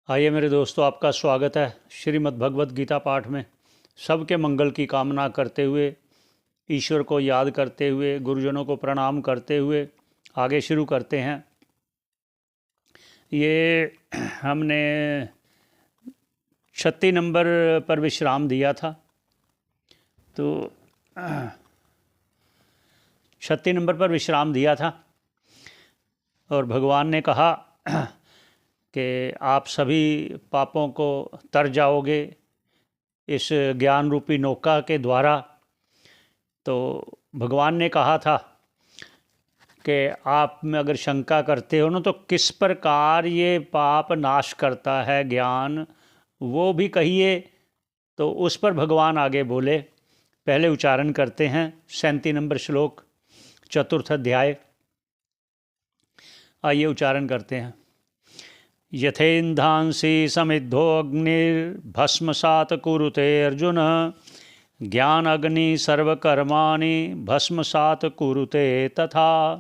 आइए मेरे दोस्तों, आपका स्वागत है श्रीमद् भगवत गीता पाठ में। सबके मंगल की कामना करते हुए, ईश्वर को याद करते हुए, गुरुजनों को प्रणाम करते हुए आगे शुरू करते हैं। ये हमने 36 नंबर पर विश्राम दिया था। तो 36 नंबर पर विश्राम दिया था और भगवान ने कहा कि आप सभी पापों को तर जाओगे इस ज्ञान रूपी नौका के द्वारा। तो भगवान ने कहा था कि आप में अगर शंका करते हो ना, तो किस प्रकार ये पाप नाश करता है ज्ञान, वो भी कहिए। तो उस पर भगवान आगे बोले। पहले उच्चारण करते हैं 37 नंबर श्लोक, चतुर्थ अध्याय। आइए उच्चारण करते हैं। यथेन्धांसि समिद्धोऽग्निर्भस्मसात् कुरुते अर्जुन, ज्ञान अग्नि सर्वकर्माणि भस्मसात् कुरुते तथा।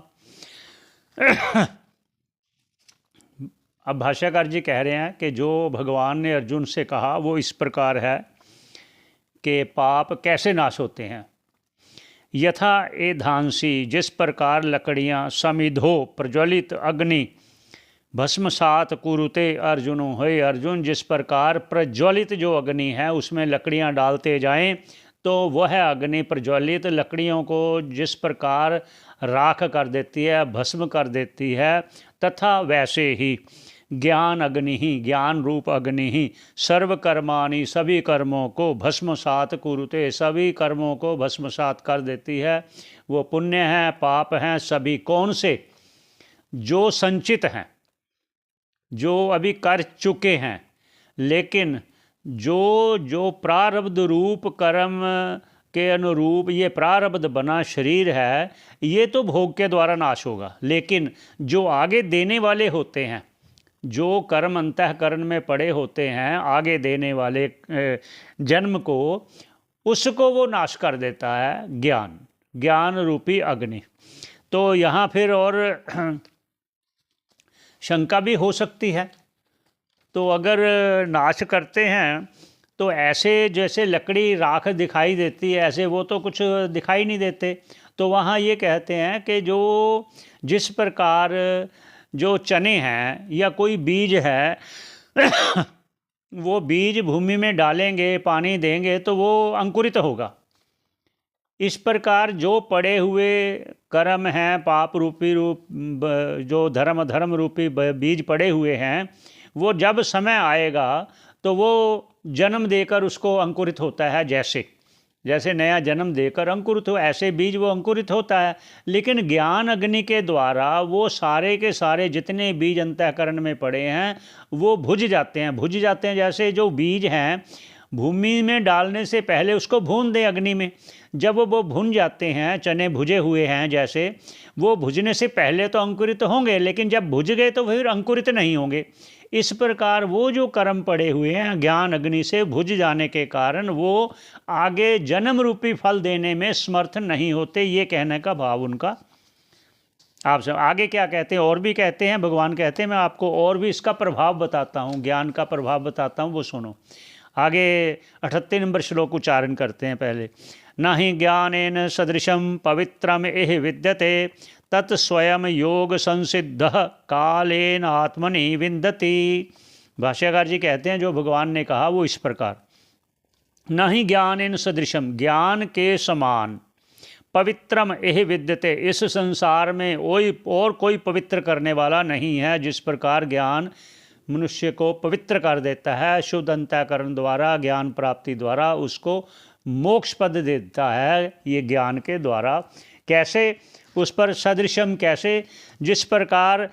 अब भाष्यकार जी कह रहे हैं कि जो भगवान ने अर्जुन से कहा वो इस प्रकार है कि पाप कैसे नाश होते हैं। यथा एधांसी, जिस प्रकार लकड़ियाँ, समिधो प्रज्वलित अग्नि, भस्मसात कुरुते अर्जुनो, हे अर्जुन, जिस प्रकार प्रज्वलित जो अग्नि है उसमें लकड़ियां डालते जाएं तो वह अग्नि प्रज्वलित लकड़ियों को जिस प्रकार राख कर देती है, भस्म कर देती है, तथा वैसे ही ज्ञान अग्नि ही, ज्ञान रूप अग्नि ही, सर्वकर्माणि, सभी कर्मों को, भस्मसात कुरुते, सभी कर्मों को भस्मसात कर देती है। वो पुण्य हैं, पाप हैं, सभी। कौन से? जो संचित हैं, जो अभी कर चुके हैं, लेकिन जो जो प्रारब्ध रूप कर्म के अनुरूप ये प्रारब्ध बना शरीर है, ये तो भोग के द्वारा नाश होगा। लेकिन जो आगे देने वाले होते हैं, जो कर्म अंतःकरण में पड़े होते हैं आगे देने वाले जन्म को, उसको वो नाश कर देता है ज्ञान, ज्ञान रूपी अग्नि। तो यहाँ फिर और शंका भी हो सकती है। तो अगर नाश करते हैं तो ऐसे जैसे लकड़ी राख दिखाई देती है, ऐसे वो तो कुछ दिखाई नहीं देते। तो वहाँ ये कहते हैं कि जो जिस प्रकार जो चने हैं या कोई बीज है वो बीज भूमि में डालेंगे, पानी देंगे तो वो अंकुरित होगा। इस प्रकार जो पड़े हुए कर्म हैं, पाप रूपी रूप जो धर्म रूपी बीज पड़े हुए हैं, वो जब समय आएगा तो वो जन्म देकर उसको अंकुरित होता है। जैसे जैसे नया जन्म देकर अंकुरित हो, ऐसे बीज वो अंकुरित होता है। लेकिन ज्ञान अग्नि के द्वारा वो सारे के सारे जितने बीज अंतःकरण में पड़े हैं वो भुज जाते हैं। भुज जाते हैं जैसे जो बीज हैं भूमि में डालने से पहले उसको भून दें अग्नि में। जब वो भुन जाते हैं, चने भुजे हुए हैं, जैसे वो भुजने से पहले तो अंकुरित होंगे, लेकिन जब भुज गए तो फिर अंकुरित नहीं होंगे। इस प्रकार वो जो कर्म पड़े हुए हैं ज्ञान अग्नि से भुज जाने के कारण वो आगे जन्म रूपी फल देने में समर्थ नहीं होते। ये कहने का भाव उनका। आप सब आगे क्या कहते हैं और भी कहते हैं। भगवान कहते हैं मैं आपको और भी इसका प्रभाव बताता हूँ, ज्ञान का प्रभाव बताता हूँ, वो सुनो। आगे 38 नंबर श्लोक उच्चारण करते हैं पहले। न हि ज्ञानेन सदृशं पवित्रम एह विद्यते तत् स्वयं योग संसिद्ध कालेन आत्मनि विन्दति। भाष्यकार जी कहते हैं जो भगवान ने कहा वो इस प्रकार। न हि ज्ञानेन सदृशम, ज्ञान के समान, पवित्रम एह विद्यते, इस संसार में और कोई पवित्र करने वाला नहीं है। जिस प्रकार ज्ञान मनुष्य को पवित्र कर देता है, शुद्ध अंतःकरण द्वारा, ज्ञान प्राप्ति द्वारा उसको मोक्ष पद देता है, ये ज्ञान के द्वारा। कैसे? उस पर सदृशम, कैसे? जिस प्रकार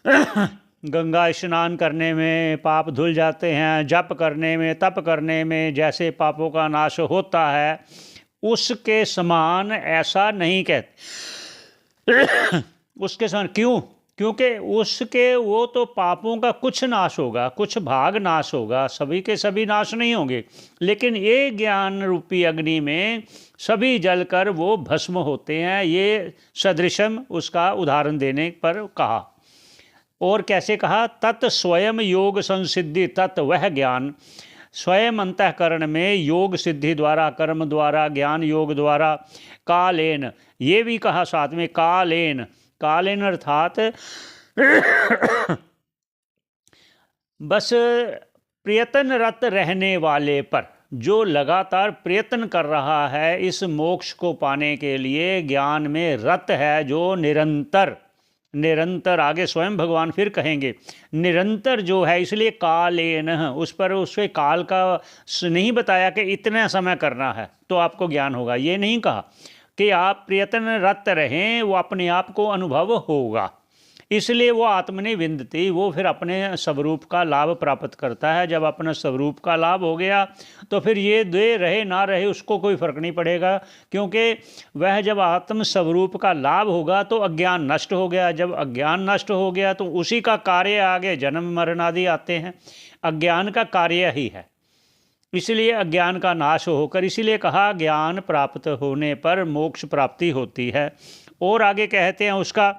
गंगा स्नान करने में पाप धुल जाते हैं, जप करने में, तप करने में जैसे पापों का नाश होता है, उसके समान ऐसा नहीं कहते। उसके समान क्यों? क्योंकि उसके वो तो पापों का कुछ नाश होगा, कुछ भाग नाश होगा, सभी के सभी नाश नहीं होंगे। लेकिन ये ज्ञान रूपी अग्नि में सभी जलकर वो भस्म होते हैं। ये सदृशम उसका उदाहरण देने पर कहा। और कैसे कहा, तत् स्वयं योग संसिद्धि, तत् वह ज्ञान स्वयं अंतःकरण में योग सिद्धि द्वारा, कर्म द्वारा, ज्ञान योग द्वारा, कालेन, ये भी कहा साथ में कालेन, कालेन अर्थात बस प्रयत्नरत रहने वाले पर, जो लगातार प्रयत्न कर रहा है इस मोक्ष को पाने के लिए, ज्ञान में रत है, जो निरंतर निरंतर, आगे स्वयं भगवान फिर कहेंगे निरंतर जो है, इसलिए कालेन, उस पर उसके काल का नहीं बताया कि इतना समय करना है तो आपको ज्ञान होगा, ये नहीं कहा कि आप प्रयत्नरत रहें, वो अपने आप को अनुभव होगा। इसलिए वो आत्मनि विन्दति, वो फिर अपने स्वरूप का लाभ प्राप्त करता है। जब अपना स्वरूप का लाभ हो गया तो फिर ये दे रहे ना रहे उसको कोई फर्क नहीं पड़ेगा, क्योंकि वह जब आत्म स्वरूप का लाभ होगा तो अज्ञान नष्ट हो गया। जब अज्ञान नष्ट हो गया तो उसी का कार्य आगे जन्म मरण आदि आते हैं, अज्ञान का कार्य ही है। इसलिए अज्ञान का नाश होकर, इसीलिए कहा ज्ञान प्राप्त होने पर मोक्ष प्राप्ति होती है। और आगे कहते हैं उसका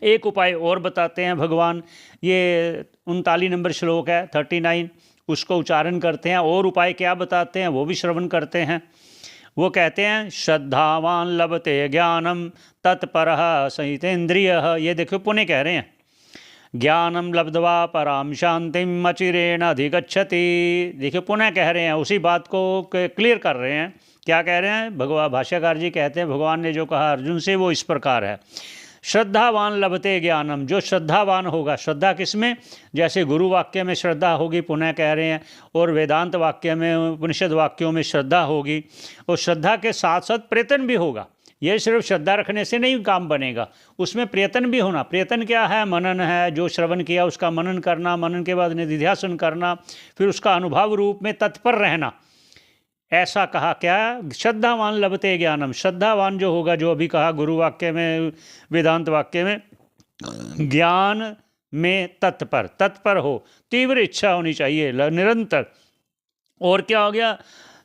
एक उपाय और बताते हैं भगवान, ये 39 नंबर श्लोक है 39, उसको उच्चारण करते हैं और उपाय क्या बताते हैं वो भी श्रवण करते हैं। वो कहते हैं श्रद्धावान लभते ज्ञानम तत्परः संयतेन्द्रियः, ये देखो पुण्य कह रहे हैं, ज्ञानम लब्ध्वा पराम शांतिम अचिरेण अधिगच्छति। देखिए पुनः कह रहे हैं, उसी बात को क्लियर कर रहे हैं। क्या कह रहे हैं, भगवान भाष्यकार जी कहते हैं भगवान ने जो कहा अर्जुन से वो इस प्रकार है, श्रद्धावान लभते ज्ञानम, जो श्रद्धावान होगा, श्रद्धा किसमें, जैसे गुरु वाक्य में श्रद्धा होगी पुनः कह रहे हैं, और वेदांत वाक्य में, उपनिषद वाक्यों में श्रद्धा होगी, और श्रद्धा के साथ साथ प्रयत्न भी होगा। ये सिर्फ श्रद्धा रखने से नहीं काम बनेगा, उसमें प्रयत्न भी होना। प्रयत्न क्या है, मनन है, जो श्रवण किया उसका मनन करना, मनन के बाद निधिध्यासन करना, फिर उसका अनुभव रूप में तत्पर रहना। ऐसा कहा क्या, श्रद्धावान लभते ज्ञानम, श्रद्धावान जो होगा, जो अभी कहा गुरु वाक्य में, वेदांत वाक्य में, ज्ञान में तत्पर हो, तीव्र इच्छा होनी चाहिए निरंतर। और क्या हो गया,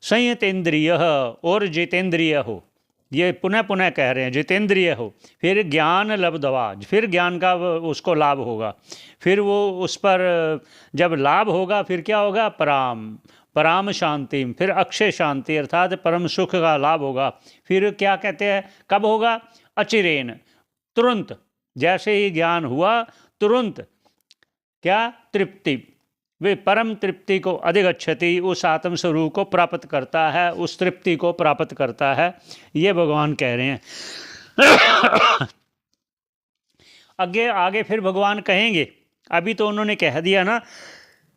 संयतेन्द्रिय और जितेंद्रिय हो, ये पुनः पुनः कह रहे हैं, जितेंद्रिय हो। फिर ज्ञान लब्ध्वा, फिर ज्ञान का उसको लाभ होगा, फिर वो उस पर जब लाभ होगा फिर क्या होगा, पराम शांति, फिर अक्षय शांति अर्थात परम सुख का लाभ होगा। फिर क्या कहते हैं, कब होगा, अचिरेन, तुरंत, जैसे ही ज्ञान हुआ तुरंत क्या, तृप्ति, वे परम तृप्ति को अधिगच्छति, उस आत्म स्वरूप को प्राप्त करता है, उस तृप्ति को प्राप्त करता है, ये भगवान कह रहे हैं। आगे फिर भगवान कहेंगे, अभी तो उन्होंने कह दिया ना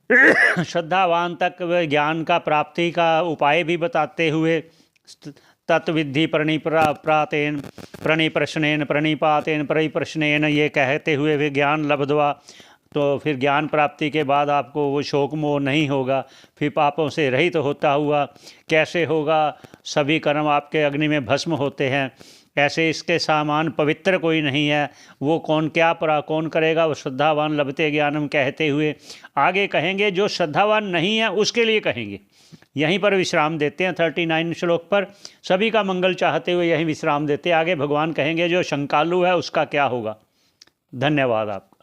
श्रद्धावान तक ज्ञान का प्राप्ति का उपाय भी बताते हुए, तत्विद्धि प्रणिप्रातेन प्रणिप्रश्नेन प्रणिपातेन परिप्रश्नेन, ये कहते हुए वे ज्ञान लब्ध्वा, तो फिर ज्ञान प्राप्ति के बाद आपको वो शोक मोह नहीं होगा, फिर पापों से रहित होता हुआ कैसे होगा, सभी कर्म आपके अग्नि में भस्म होते हैं, ऐसे इसके सामान पवित्र कोई नहीं है, वो कौन करेगा, वो श्रद्धावान लभते ज्ञानम कहते हुए आगे कहेंगे जो श्रद्धावान नहीं है उसके लिए कहेंगे। यहीं पर विश्राम देते हैं 39 श्लोक पर, सभी का मंगल चाहते हुए यहीं विश्राम देते, आगे भगवान कहेंगे जो शंकालु है उसका क्या होगा। धन्यवाद आपका।